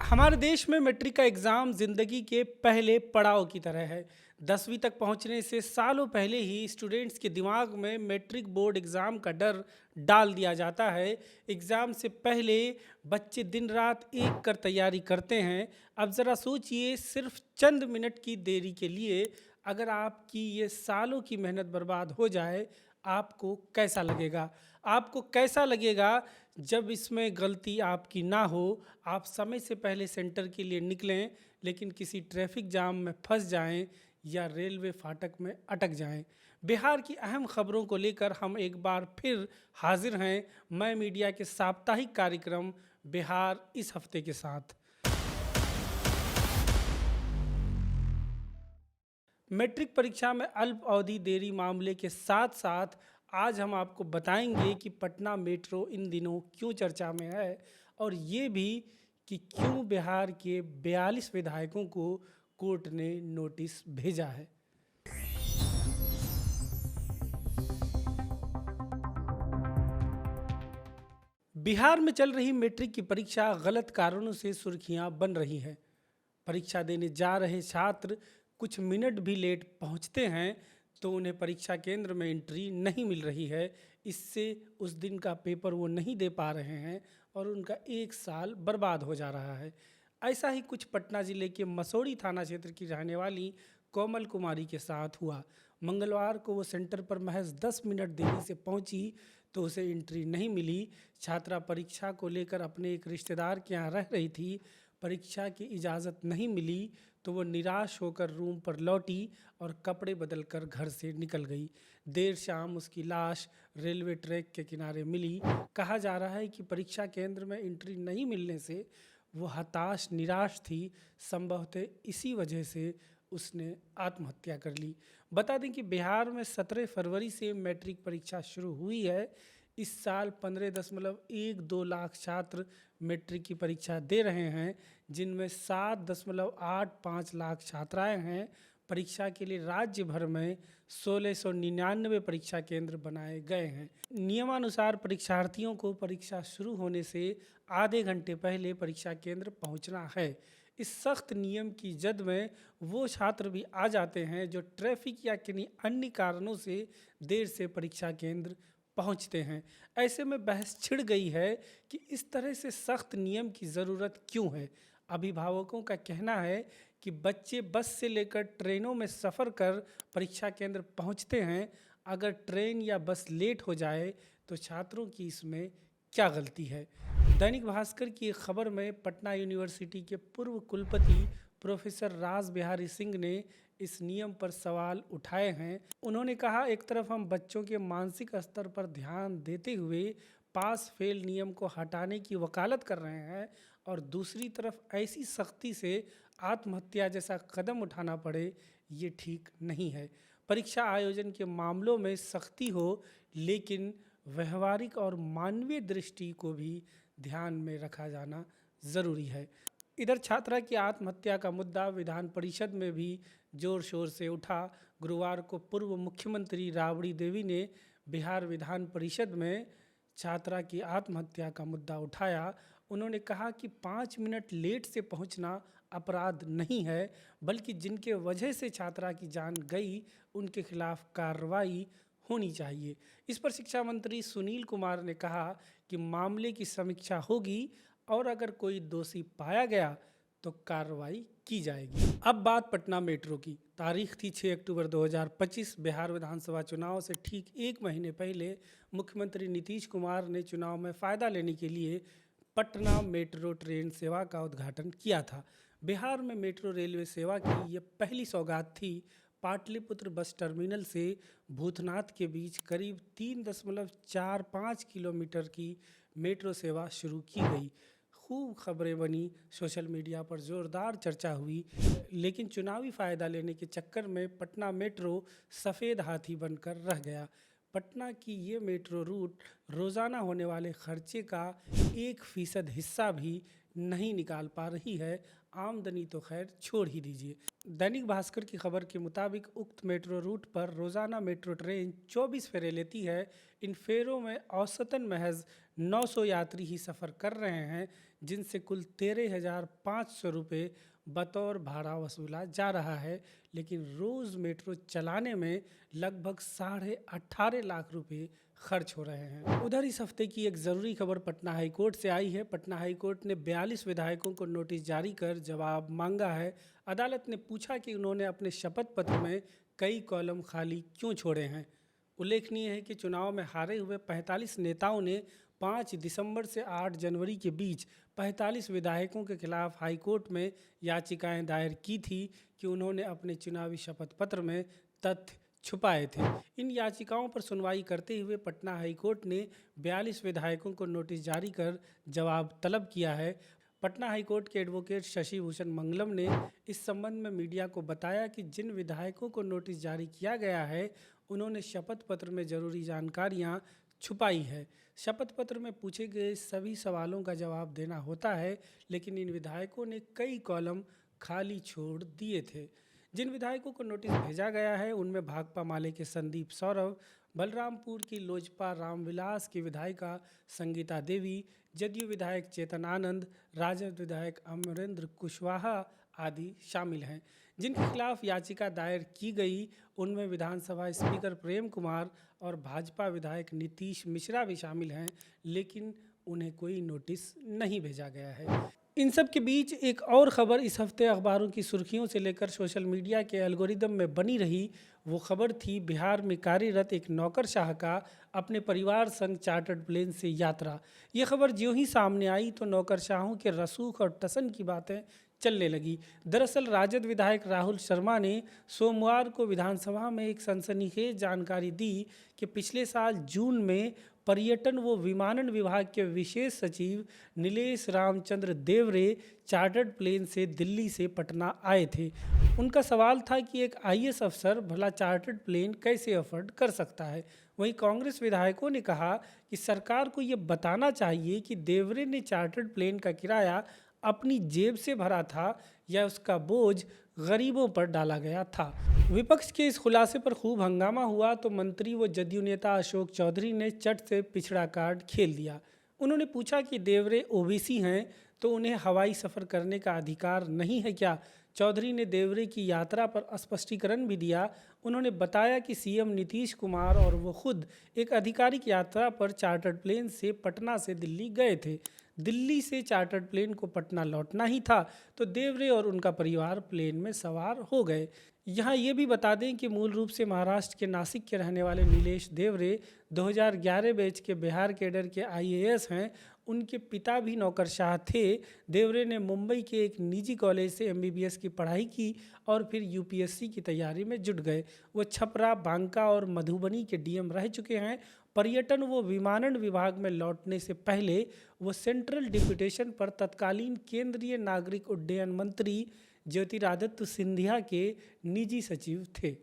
हमारे देश में मैट्रिक का एग्ज़ाम ज़िंदगी के पहले पड़ाव की तरह है। 10वीं तक पहुंचने से सालों पहले ही स्टूडेंट्स के दिमाग में मैट्रिक बोर्ड एग्ज़ाम का डर डाल दिया जाता है। एग्ज़ाम से पहले बच्चे दिन रात एक कर तैयारी करते हैं। अब ज़रा सोचिए, सिर्फ चंद मिनट की देरी के लिए अगर आपकी ये सालों की मेहनत बर्बाद हो जाए, आपको कैसा लगेगा? आपको कैसा लगेगा जब इसमें गलती आपकी ना हो, आप समय से पहले सेंटर के लिए निकलें लेकिन किसी ट्रैफिक जाम में फंस जाएं या रेलवे फाटक में अटक जाएं। बिहार की अहम खबरों को लेकर हम एक बार फिर हाजिर हैं, मैं मीडिया के साप्ताहिक कार्यक्रम बिहार इस हफ्ते के साथ। मैट्रिक परीक्षा में अल्प अवधि देरी मामले के साथ साथ आज हम आपको बताएंगे कि पटना मेट्रो इन दिनों क्यों चर्चा में है, और ये भी कि क्यों बिहार के 42 विधायकों को कोर्ट ने नोटिस भेजा है। बिहार में चल रही मैट्रिक की परीक्षा गलत कारणों से सुर्खियां बन रही है। परीक्षा देने जा रहे छात्र कुछ मिनट भी लेट पहुंचते हैं तो उन्हें परीक्षा केंद्र में एंट्री नहीं मिल रही है। इससे उस दिन का पेपर वो नहीं दे पा रहे हैं और उनका एक साल बर्बाद हो जा रहा है। ऐसा ही कुछ पटना जिले के मसौड़ी थाना क्षेत्र की रहने वाली कोमल कुमारी के साथ हुआ। मंगलवार को वो सेंटर पर महज 10 मिनट देरी से पहुंची तो उसे एंट्री नहीं मिली। छात्रा परीक्षा को लेकर अपने एक रिश्तेदार के यहाँ रह रही थी। परीक्षा की इजाज़त नहीं मिली तो वो निराश होकर रूम पर लौटी और कपड़े बदलकर घर से निकल गई। देर शाम उसकी लाश रेलवे ट्रैक के किनारे मिली। कहा जा रहा है कि परीक्षा केंद्र में एंट्री नहीं मिलने से वो हताश निराश थी। संभवतः इसी वजह से उसने आत्महत्या कर ली। बता दें कि बिहार में 17 फरवरी से मैट्रिक परीक्षा शुरू हुई है। इस साल 15.12 लाख छात्र मैट्रिक की परीक्षा दे रहे हैं, जिनमें 7.85 लाख छात्राएं हैं। परीक्षा के लिए राज्य भर में 1699 परीक्षा केंद्र बनाए गए हैं। नियमानुसार परीक्षार्थियों को परीक्षा शुरू होने से आधे घंटे पहले परीक्षा केंद्र पहुंचना है। इस सख्त नियम की जद में वो छात्र भी आ जाते हैं जो ट्रैफिक या किन्हीं अन्य कारणों से देर से परीक्षा केंद्र पहुंचते हैं। ऐसे में बहस छिड़ गई है कि इस तरह से सख्त नियम की ज़रूरत क्यों है। अभिभावकों का कहना है कि बच्चे बस से लेकर ट्रेनों में सफ़र कर परीक्षा केंद्र पहुंचते हैं। अगर ट्रेन या बस लेट हो जाए तो छात्रों की इसमें क्या गलती है। दैनिक भास्कर की एक खबर में पटना यूनिवर्सिटी के पूर्व कुलपति प्रोफेसर रास बिहारी सिंह ने इस नियम पर सवाल उठाए हैं। उन्होंने कहा, एक तरफ हम बच्चों के मानसिक स्तर पर ध्यान देते हुए पास फेल नियम को हटाने की वकालत कर रहे हैं और दूसरी तरफ ऐसी सख्ती से आत्महत्या जैसा कदम उठाना पड़े, ये ठीक नहीं है। परीक्षा आयोजन के मामलों में सख्ती हो, लेकिन व्यवहारिक और मानवीय दृष्टि को भी ध्यान में रखा जाना ज़रूरी है। इधर छात्रा की आत्महत्या का मुद्दा विधान परिषद में भी जोर शोर से उठा। गुरुवार को पूर्व मुख्यमंत्री राबड़ी देवी ने बिहार विधान परिषद में छात्रा की आत्महत्या का मुद्दा उठाया। उन्होंने कहा कि 5 मिनट लेट से पहुंचना अपराध नहीं है, बल्कि जिनके वजह से छात्रा की जान गई उनके खिलाफ कार्रवाई होनी चाहिए। इस पर शिक्षा मंत्री सुनील कुमार ने कहा कि मामले की समीक्षा होगी और अगर कोई दोषी पाया गया तो कार्रवाई की जाएगी। अब बात पटना मेट्रो की। तारीख थी 6 अक्टूबर 2025। बिहार विधानसभा चुनाव से ठीक एक महीने पहले मुख्यमंत्री नीतीश कुमार ने चुनाव में फ़ायदा लेने के लिए पटना मेट्रो ट्रेन सेवा का उद्घाटन किया था। बिहार में मेट्रो रेलवे सेवा की ये पहली सौगात थी। पाटलिपुत्र बस टर्मिनल से भूतनाथ के बीच करीब 3.45 किलोमीटर की मेट्रो सेवा शुरू की गई। खूब खबरें बनी, सोशल मीडिया पर ज़ोरदार चर्चा हुई, लेकिन चुनावी फ़ायदा लेने के चक्कर में पटना मेट्रो सफ़ेद हाथी बनकर रह गया। पटना की ये मेट्रो रूट रोज़ाना होने वाले खर्चे का 1% हिस्सा भी नहीं निकाल पा रही है। आमदनी तो खैर छोड़ ही दीजिए। दैनिक भास्कर की खबर के मुताबिक उक्त मेट्रो रूट पर रोजाना मेट्रो ट्रेन 24 फेरे लेती है। इन फेरों में औसतन महज 900 यात्री ही सफ़र कर रहे हैं, जिनसे कुल 13,500 रुपये बतौर भाड़ा वसूला जा रहा है। लेकिन रोज़ मेट्रो चलाने में लगभग 18.5 लाख रुपये खर्च हो रहे हैं। उधर इस हफ्ते की एक ज़रूरी खबर पटना हाईकोर्ट से आई है। पटना हाईकोर्ट ने 42 विधायकों को नोटिस जारी कर जवाब मांगा है। अदालत ने पूछा कि उन्होंने अपने शपथ पत्र में कई कॉलम खाली क्यों छोड़े हैं। उल्लेखनीय है कि चुनाव में हारे हुए 45 नेताओं ने 5 दिसंबर से 8 जनवरी के बीच 45 विधायकों के खिलाफ हाईकोर्ट में याचिकाएं दायर की थी कि उन्होंने अपने चुनावी शपथ पत्र में तथ्य छुपाए थे। इन याचिकाओं पर सुनवाई करते हुए पटना हाईकोर्ट ने 42 विधायकों को नोटिस जारी कर जवाब तलब किया है। पटना हाईकोर्ट के एडवोकेट शशि भूषण मंगलम ने इस संबंध में मीडिया को बताया कि जिन विधायकों को नोटिस जारी किया गया है, उन्होंने शपथ पत्र में जरूरी जानकारियां छुपाई है। शपथ पत्र में पूछे गए सभी सवालों का जवाब देना होता है, लेकिन इन विधायकों ने कई कॉलम खाली छोड़ दिए थे। जिन विधायकों को नोटिस भेजा गया है उनमें भाकपा माले के संदीप सौरभ, बलरामपुर की लोजपा रामविलास की विधायिका संगीता देवी, जदयू विधायक चेतन आनंद, राजद विधायक अमरेंद्र कुशवाहा आदि शामिल हैं। जिनके खिलाफ याचिका दायर की गई उनमें विधानसभा स्पीकर प्रेम कुमार और भाजपा विधायक नीतीश मिश्रा भी शामिल हैं, लेकिन उन्हें कोई नोटिस नहीं भेजा गया है। इन सब के बीच एक और खबर इस हफ्ते अखबारों की सुर्खियों से लेकर सोशल मीडिया के एल्गोरिदम में बनी रही। वो खबर थी बिहार में कार्यरत एक नौकरशाह का अपने परिवार संग चार्टर्ड प्लेन से यात्रा। ये खबर ज्यों ही सामने आई तो नौकरशाहों के रसूख और टसन की बातें चलने लगी। दरअसल राजद विधायक राहुल शर्मा ने सोमवार को विधानसभा में एक सनसनीखेज जानकारी दी कि पिछले साल जून में पर्यटन व विमानन विभाग के विशेष सचिव नीलेश रामचंद्र देवरे चार्टर्ड प्लेन से दिल्ली से पटना आए थे। उनका सवाल था कि एक आईएएस अफसर भला चार्टर्ड प्लेन कैसे अफोर्ड कर सकता है। वहीं कांग्रेस विधायकों ने कहा कि सरकार को ये बताना चाहिए कि देवरे ने चार्टर्ड प्लेन का किराया अपनी जेब से भरा था या उसका बोझ गरीबों पर डाला गया था। विपक्ष के इस खुलासे पर खूब हंगामा हुआ तो मंत्री व जदयू नेता अशोक चौधरी ने चट से पिछड़ा कार्ड खेल दिया। उन्होंने पूछा कि देवरे ओबीसी हैं तो उन्हें हवाई सफ़र करने का अधिकार नहीं है क्या। चौधरी ने देवरे की यात्रा पर स्पष्टीकरण भी दिया। उन्होंने बताया कि सीएम नीतीश कुमार और वो खुद एक आधिकारिक यात्रा पर चार्टर्ड प्लेन से पटना से दिल्ली गए थे। दिल्ली से चार्टर्ड प्लेन को पटना लौटना ही था तो देवरे और उनका परिवार प्लेन में सवार हो गए। यहाँ ये भी बता दें कि मूल रूप से महाराष्ट्र के नासिक के रहने वाले नीलेश देवरे 2011 बैच के बिहार कैडर के आईएएस हैं। उनके पिता भी नौकरशाह थे। देवरे ने मुंबई के एक निजी कॉलेज से एमबीबीएस की पढ़ाई की और फिर यूपीएससी की तैयारी में जुट गए। वो छपरा, बांका और मधुबनी के डीएम रह चुके हैं। पर्यटन व विमानन विभाग में लौटने से पहले वो सेंट्रल डिप्यूटेशन पर तत्कालीन केंद्रीय नागरिक उड्डयन मंत्री ज्योतिरादित्य सिंधिया के निजी सचिव थे।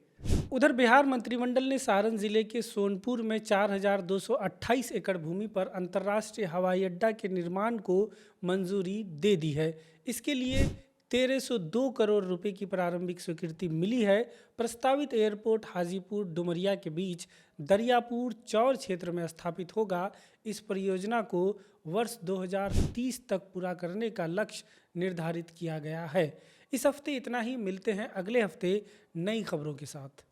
उधर बिहार मंत्रिमंडल ने सारण जिले के सोनपुर में 4,228 एकड़ भूमि पर अंतर्राष्ट्रीय हवाई अड्डा के निर्माण को मंजूरी दे दी है। इसके लिए 1302 करोड़ रुपए की प्रारंभिक स्वीकृति मिली है। प्रस्तावित एयरपोर्ट हाजीपुर डुमरिया के बीच दरियापुर चौर क्षेत्र में स्थापित होगा। इस परियोजना को वर्ष 2030 तक पूरा करने का लक्ष्य निर्धारित किया गया है। इस हफ्ते इतना ही। मिलते हैं अगले हफ्ते नई खबरों के साथ।